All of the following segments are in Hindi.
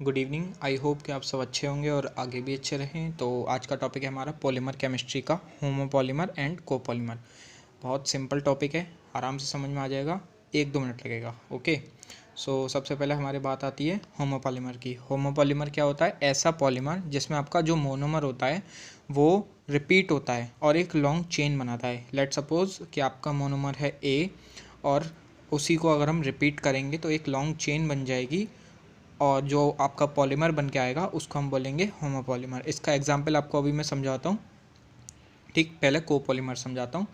Good evening. आई होप कि आप सब अच्छे होंगे और आगे भी अच्छे रहें। तो आज का टॉपिक है हमारा पॉलीमर केमिस्ट्री का, होमोपॉलीमर एंड कोपॉलीमर। बहुत सिंपल टॉपिक है, आराम से समझ में आ जाएगा, 1-2 मिनट लगेगा। ओके, सो सबसे पहले हमारी बात आती है होमोपॉलीमर की। होमोपॉलीमर क्या होता है? ऐसा पॉलीमर जिसमें आपका जो मोनोमर होता है वो रिपीट होता है और एक लॉन्ग चेन बनाता है। लेट सपोज कि आपका मोनोमर है ए और उसी को अगर हम रिपीट करेंगे तो एक लॉन्ग चेन बन जाएगी और जो आपका पॉलीमर बन के आएगा उसको हम बोलेंगे होमोपॉलीमर। इसका एग्जांपल आपको अभी मैं समझाता हूँ। ठीक, पहले कोपॉलीमर समझाता हूँ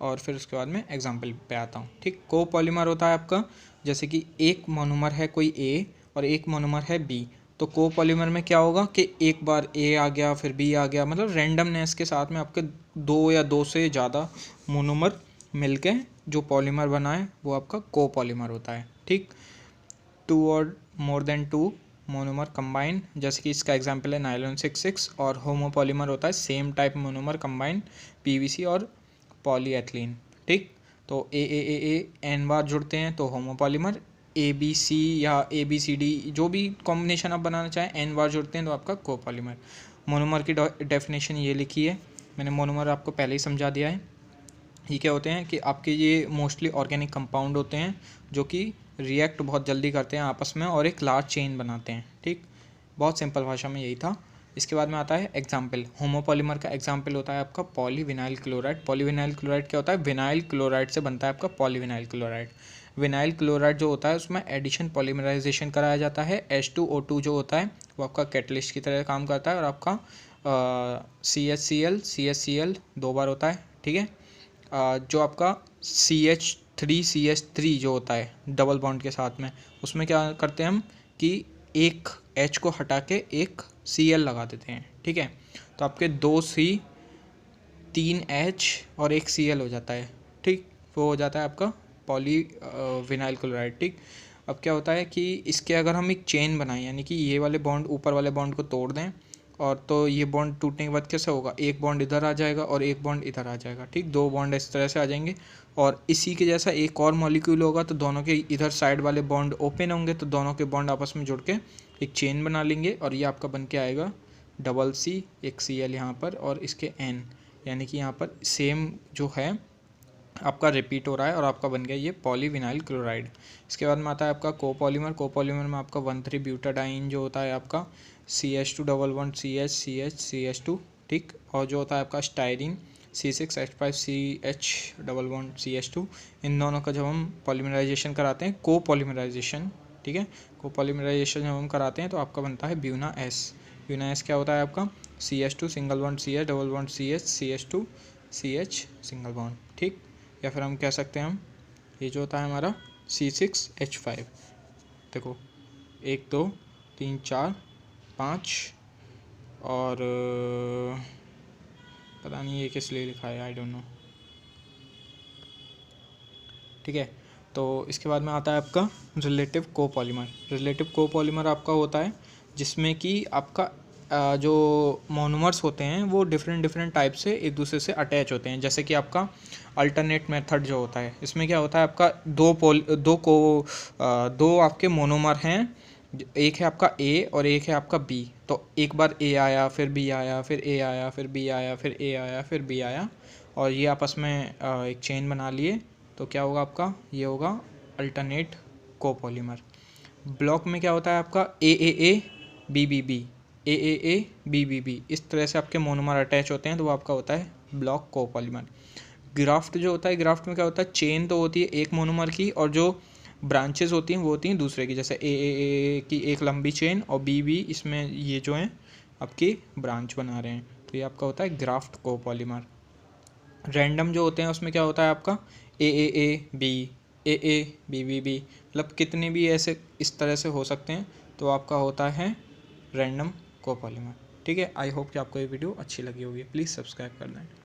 और फिर उसके बाद में एग्जांपल पे आता हूँ। ठीक, कोपॉलीमर होता है आपका जैसे कि एक मोनोमर है कोई ए और एक मोनोमर है बी। तो कोपॉलीमर में क्या होगा कि एक बार ए आ गया फिर बी आ गया, मतलब रैंडमनेस के साथ में आपके 2 या 2 से ज़्यादा मोनोमर मिलके जो पॉलीमर बना है वो आपका कोपॉलीमर होता है। ठीक, 2 और मोर देन 2 मोनोमर कंबाइन, जैसे कि इसका एग्जांपल है नायलॉन 66। और होमोपॉलीमर होता है same type monomer combine PVC और पॉलीएथिलीन। ठीक, तो ए एन बार जुड़ते हैं तो होमोपॉलीमर, ए बी सी या ए बी सी डी जो भी कॉम्बिनेशन आप बनाना चाहें एन बार जुड़ते हैं तो आपका कोपॉलीमर। मोनोमर की डेफिनेशन ये लिखी है, मैंने मोनोमर आपको पहले ही समझा दिया है। ये क्या होते हैं कि आपके ये मोस्टली ऑर्गेनिक कंपाउंड होते हैं जो कि रिएक्ट बहुत जल्दी करते हैं आपस में और एक लार्ज चेन बनाते हैं। ठीक, बहुत सिंपल भाषा में यही था। इसके बाद में आता है एग्जाम्पल। होमोपॉलीमर का एग्जाम्पल होता है आपका पॉलीविनाइल क्लोराइड। पॉलीविनाइल क्लोराइड क्या होता है? विनाइल क्लोराइड से बनता है आपका पॉलीविनाइल क्लोराइड। विनाइल क्लोराइड जो होता है उसमें एडिशन पॉलीमराइजेशन कराया जाता है। H2O2 जो होता है वो आपका कैटलिस्ट की तरह काम करता है और आपका CHCl 2 बार होता है। ठीक है, जो आपका CH3 जो होता है डबल बॉन्ड के साथ में, उसमें क्या करते हैं हम कि एक H को हटा के एक Cl लगा देते हैं। ठीक है, तो आपके 2 C 3 H और एक Cl हो जाता है। ठीक, वो हो जाता है आपका पॉली विनाइल क्लोराइड। ठीक, अब क्या होता है कि इसके अगर हम एक चेन बनाएं, यानी कि ये वाले बॉन्ड ऊपर वाले बॉन्ड को तोड़ दें और तो ये बॉन्ड टूटने के बाद कैसे होगा? एक बॉन्ड इधर आ जाएगा और एक बॉन्ड इधर आ जाएगा। ठीक, 2 बॉन्ड इस तरह से आ जाएंगे और इसी के जैसा एक और मॉलिक्यूल होगा तो दोनों के इधर साइड वाले बॉन्ड ओपन होंगे तो दोनों के बॉन्ड आपस में जुड़ के एक चेन बना लेंगे और ये आपका बन के आएगा डबल सी, एक Cl यहाँ पर और इसके N, यानी कि यहाँ पर सेम जो है आपका रिपीट हो रहा है और आपका बन गया ये पॉलीविनाइल क्लोराइड। इसके बाद में आता है आपका कोपॉलीमर। कोपॉलीमर में आपका 1,3 ब्यूटाडाइन जो होता है आपका CH2 CH2। ठीक, और जो होता है आपका स्टायरीन C6H5CH2। इन दोनों का जब हम पॉलीमराइजेशन कराते हैं, कोपॉलीमराइजेशन, ठीक है, कोपॉलीमराइजेशन जब हम कराते हैं तो आपका बनता है ब्यूना एस। ब्यूना एस क्या होता है आपका CH2 single bond CH double bond CH CH2 CH single bond. ठीक, या फिर हम कह सकते हैं हम ये जो होता है हमारा C6H5। देखो 1 2 3 4 5 और पता नहीं ये किस लिए लिखा है, आई डोंट नो। ठीक है, तो इसके बाद में आता है आपका रिलेटिव कोपॉलीमर। रिलेटिव कोपॉलीमर आपका होता है जिसमें कि आपका जो मोनोमर्स होते हैं वो डिफरेंट टाइप से एक दूसरे से अटैच होते हैं। जैसे कि आपका अल्टरनेट मेथड जो होता है, इसमें क्या होता है आपका दो आपके मोनोमर हैं, एक है आपका ए और एक है आपका बी। तो एक बार ए आया फिर बी आया फिर ए आया फिर बी आया फिर ए आया फिर बी आया और ये आपस में एक चेन बना लिए तो क्या होगा आपका? ये होगा अल्टरनेट कोपॉलीमर। ब्लॉक में क्या होता है आपका A B B B, A B B B, इस तरह से आपके मोनोमर अटैच होते हैं तो वो आपका होता है ब्लॉक कोपॉलीमर। ग्राफ्ट जो होता है, ग्राफ्ट में क्या होता है? चेन तो होती है एक मोनोमर की और जो ब्रांचेस होती हैं वो होती हैं दूसरे की। जैसे ए की एक लंबी चेन और बी इसमें ये जो हैं आपकी ब्रांच बना रहे हैं, तो ये आपका होता है ग्राफ्ट कोपॉलीमर। रैंडम जो होते हैं उसमें क्या होता है आपका बी बी, मतलब कितने भी ऐसे इस तरह से हो सकते हैं तो आपका होता है रैंडम कोपॉलीमर। ठीक है, आई होप कि आपको ये वीडियो अच्छी लगी होगी। प्लीज़ सब्सक्राइब कर दें।